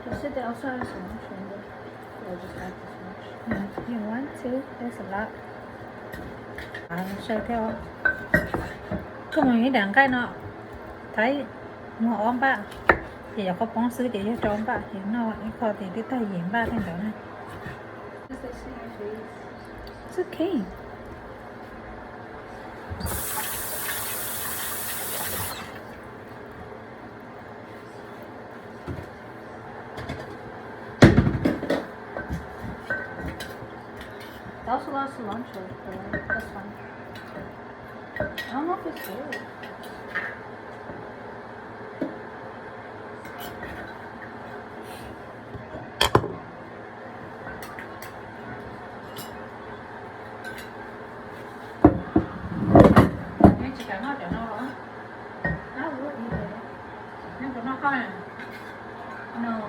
Just sit outside so much, or just like this much. You want to? There's a lot. Xoay theo cái mày đằng cái nọ thấy mua ôm ba thì giờ có bóng sứ để cho trống ba thì nó cái kho thì cái tay hiểm ba thành đó này. It's okay. They also lost lunch over there. That's fine. I don't know if it's good. Nhưng chỉ cần nó cho nó hả? Nó vui gì vậy? Nhưng của nó không à? No.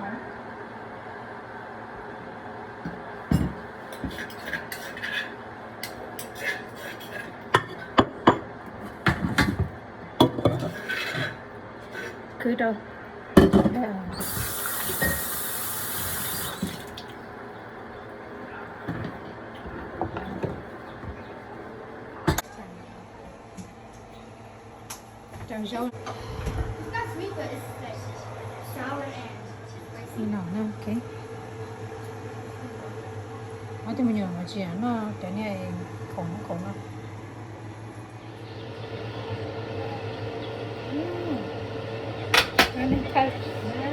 Cứ đâu đây à. Trồng dâu That's sweet, but it's like sour and spicy. nào nha, ok. Ở thì mình nhớ mà chị nó cái này khổng nó. Ini kalbnya.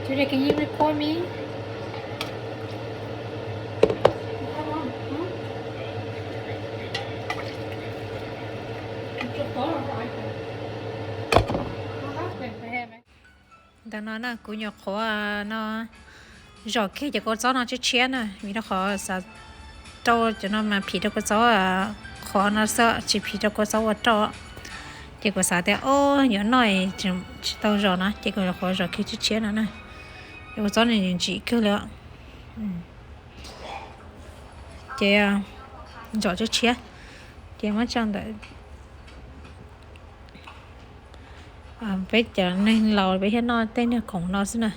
Judy, can you record me? Come on, huh? Just follow right. Đang nói là cú nhọc khó nó rồi khi cho con chó nó chết chén này vì nó khó sao trâu cho nó mà phì cho con chó khó nó sợ chỉ phì cho con chó ở trâu chỉ có sao thế ô nhớ nói chỉ tao rồi nó chỉ có là khó rồi khi chết chén nữa này con chó này chỉ cứ lẽ chị rồi chết chén chị mới chọn được bây giờ nên lò bây giờ nó tên là khổng nó xí nè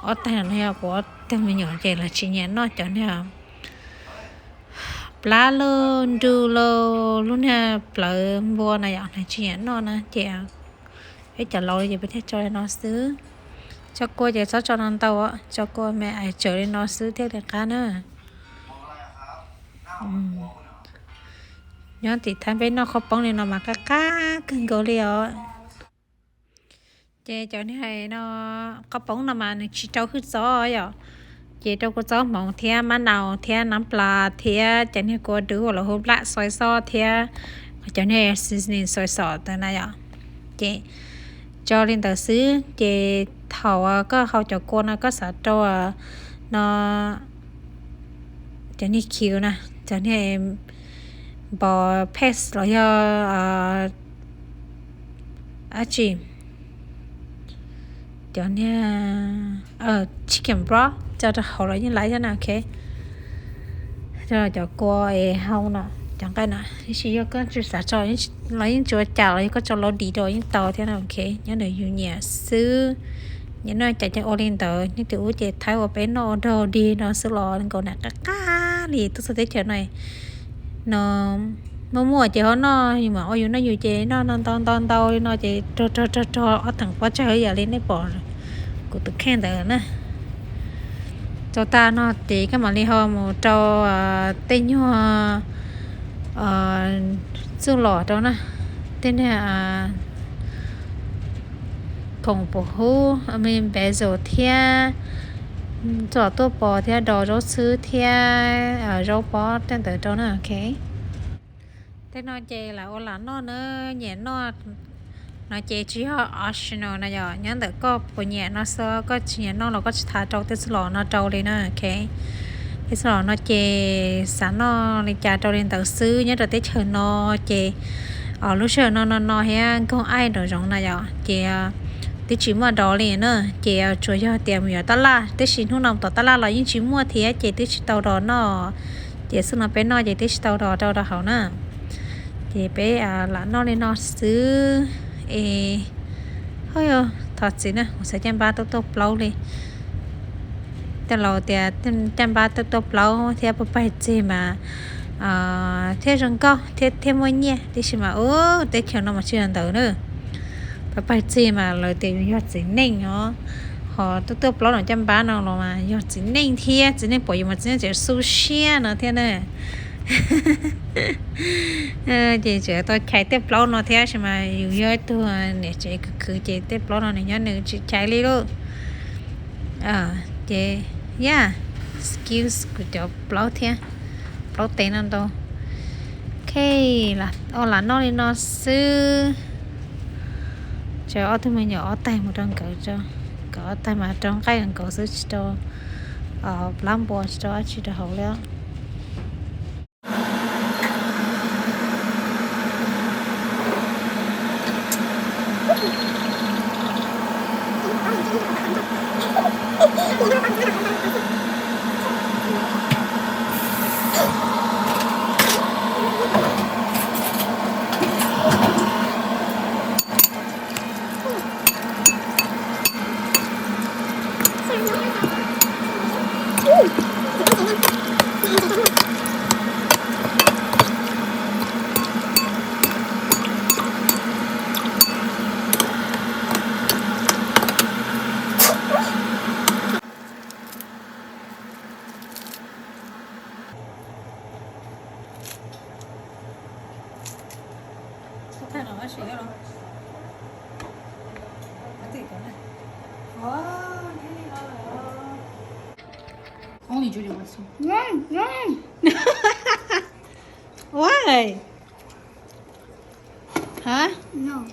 ở tay này của tên mình nhỏ chỉ là chỉ nhẹ nó cho nên lá luôn du lô luôn ha lợ vua này này chỉ nhẹ nó nè chị bây giờ lò thì bây giờ cho nó xứ cho cô giờ cho nó tàu á cho cô mẹ ai chờ lên nó xứ theo được cá nữa nhớ thì thấy bên nó không bóng nên nó mà cá cưng gấu liều chị cho nên hay nó có bóng nó mà chỉ trâu hít gió vậy chị trâu có gió mỏng thea má nào thea nắm pla thea cho nên cô đứa là hôm lạ xoay xo thea cho nên seasoning xoay xo từ này ạ chị cho lên tờ xứ chị thầu có hậu cho cô nó có sợ trâu nó cho nên chiều nè cho nên bò paste rồi chị cho nên chicken broth cho hậu lại như lại thế nào ok rồi cho cô hậu nè chẳng cái nè chỉ có chỉ xả cho lấy những chỗ chảo lấy có cho nó đi rồi những tàu thế nào ok nhớ để dùng nhà xứ những nơi chạy cho Olin tờ những tiểu chị thái vào bé nó đồ đi nó sẽ lo nên còn nè cá thì tôi sẽ thấy chuyện này nó mua chị nó nhưng mà ôi nó nhiều chị nó ton nó chị cho ở thằng quá trời giờ lên đấy bỏ của tôi khen tờ nữa cho ta nó thì cái mà đi hôm một trâu tên hoa dương lò đó nè tên là khổng bổ hú mình bé rồi thia cho tôi bỏ thia đồ rau sứ thia rau bó tên tới đó nè ok thế nó chè là ô là nó nữa nhẹ nó chè chỉ họ optional này giờ nhớ được có bộ nhẹ nó sơ có nhẹ nó là có thả trâu tới lò nó trâu đi nè ok cái lò nó chè sẵn nó lên trà trâu lên tờ xứ nhớ được tới chờ nó chè lúc trước nó he con ai đó giống này à chị tí chỉ mua đó liền nữa chị chủ cho tiền nhiều ta la tí chỉ thu nông ta la là những chỉ mua thì chị tí chỉ tàu đó nó chị xin nó bé nó chị tí chỉ tàu đó hảo nè chị bé là nó lên nó xứ thôi thật sự nè sẽ chăm ba tốt lâu điแต่เราแต่จำบาตัวเราเทียบไปจีมาเทียจังก็เทียมวันเนี่ยที่ชิมาโอ้แต่เขียนน้องมาชื่ออันเดิมเนอะไปจีมาเลยแต่ยอดจีนิ่งเนาะหอตัวเราหน่อยจำบาน้องลงมายอดจีนิ่งเทียจีนิ่งปล่อยมาจีนิ่งจะสู้เชียเนาะเทียเนอะจีเจอตัวใช้เต็มเราเนาะเทียใช่ไหมอยู่เยอะตัวเนี่ยจีคือจีเต็มเราเนาะเนี่ยหนึ่งจีใช้เลยลูกchị yeah skills của cháu bảo thế bảo tên ăn đâu ok là nó đi nó sư cháu thôi mình nhỏ tay một trong cậu cho cậu tay mà trong cái thằng cậu sư cho làm bò cho chị đã hậuแล้ว看到我谁了？这个呢？哦，你好。Only Judy wants to. Why? Hả? No.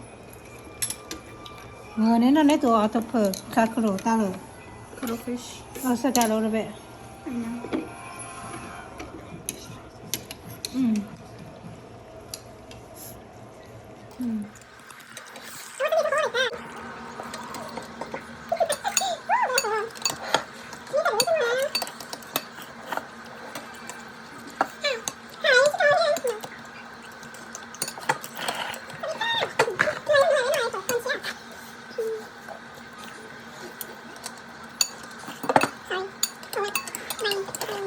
Nên nó tụi ở tập phở cá khổ ta rồi. Cuttlefish. Sao ta rồi vậy? I know. Sorry.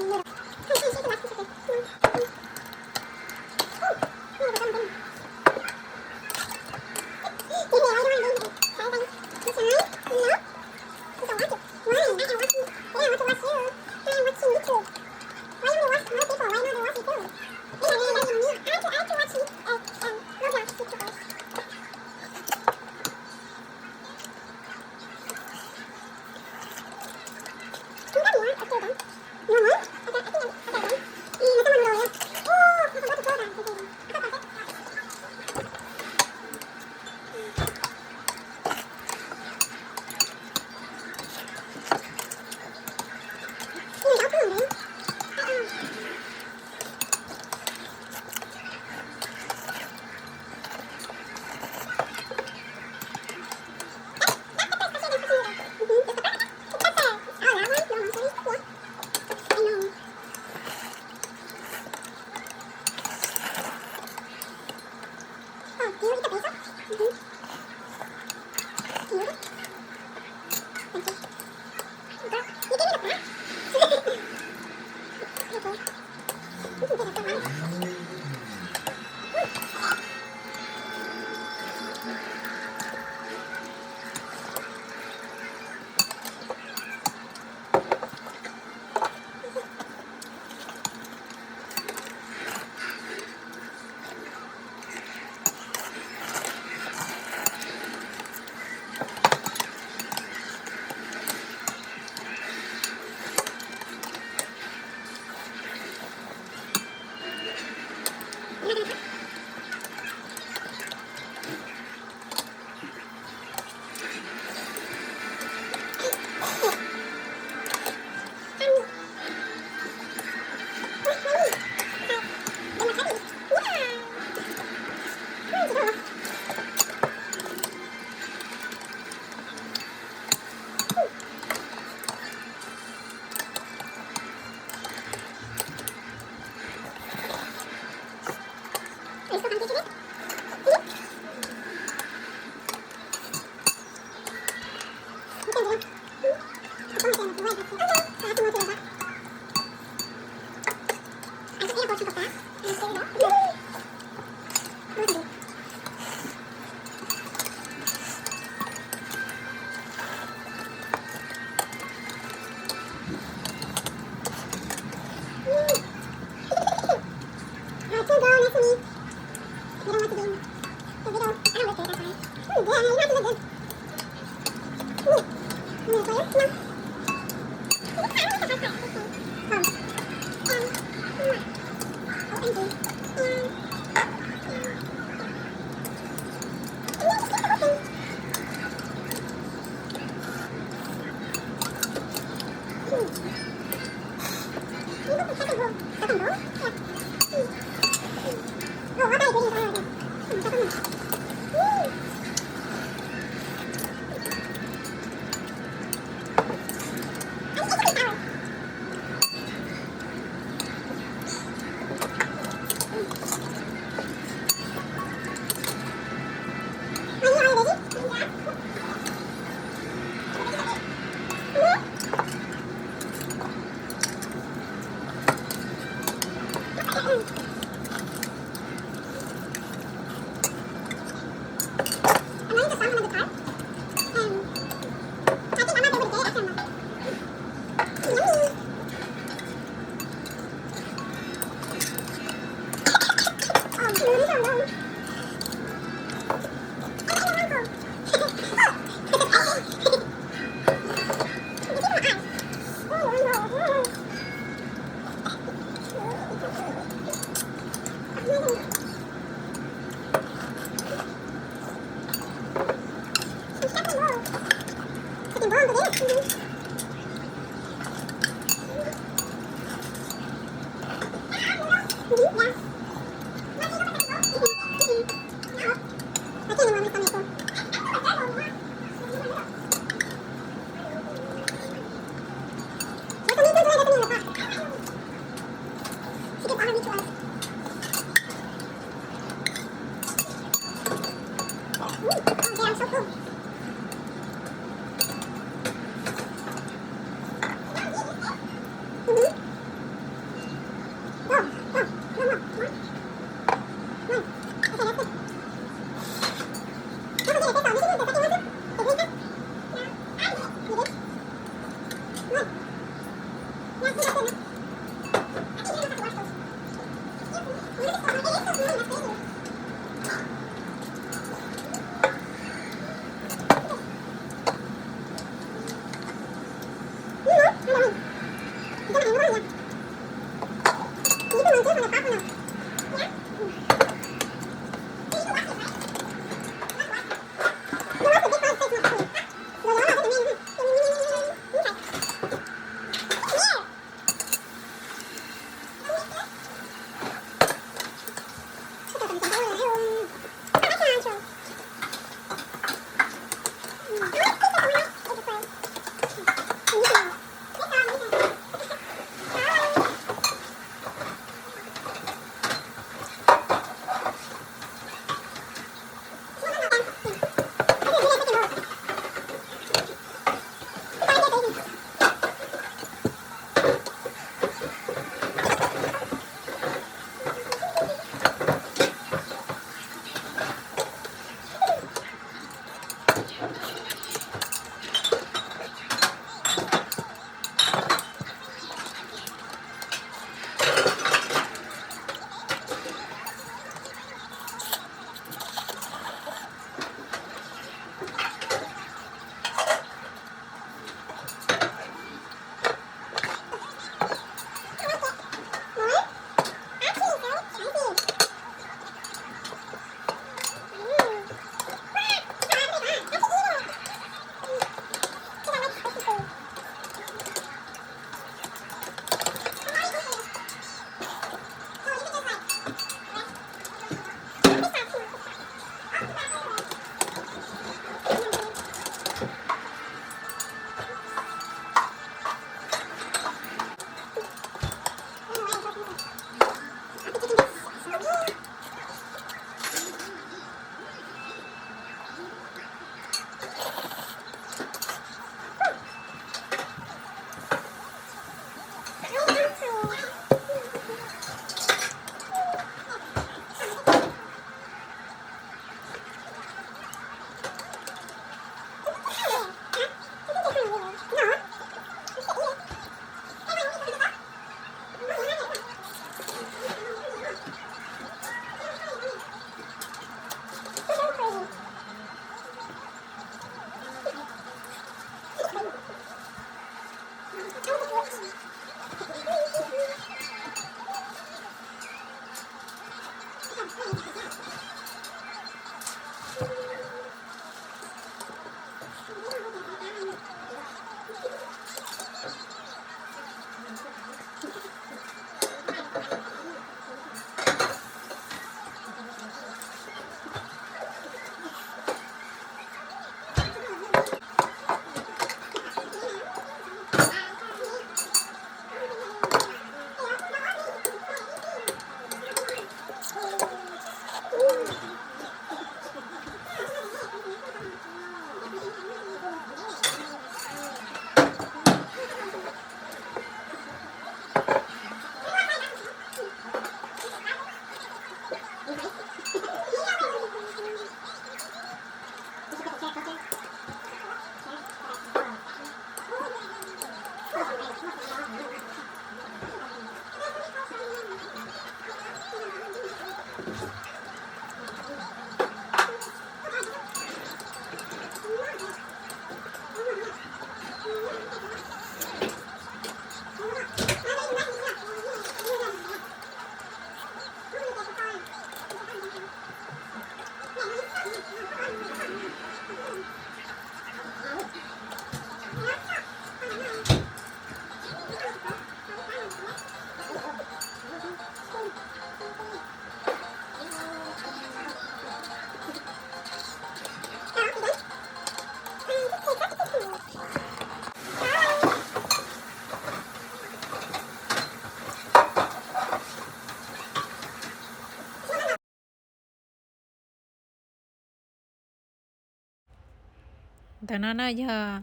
tụi nó giờ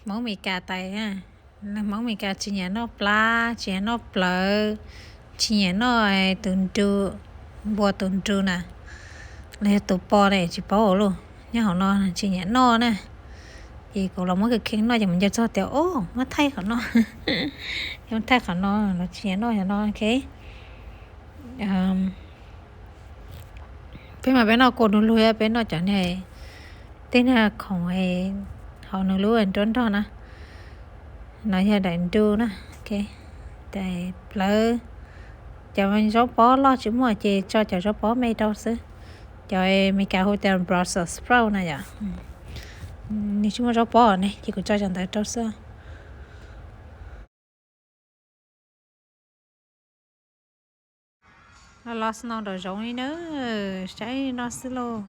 món mì cà tay ha, món mì cà chỉ nhẹ nó pla chỉ nhẹ nó plơ chỉ nhẹ nó tuần trừ bùa tuần trừ nè này tụ bò này chỉ bò luôn nhá họ nó chỉ nhẹ nó nè thì cũng là mỗi cái khiến nó mình cho tiểu ô nó thay của nó nó thay của nó chỉ nhẹ nó ok bên mà bên nào cô nó lùi bên nào chẳng này tên là không hề họ nó lùi anh trốn đó nè nói ra đánh trừ nè ok để plơ cho mình rau bó lo chứ mà chị cho rau bó mây đâu xứ cho em mấy cái hotel Brussels sprout này à nếu chúng mà rau bó này chị cũng cho chẳng tới đâu xứ nó lost nó rồi giống như nữa trái nó xứ lô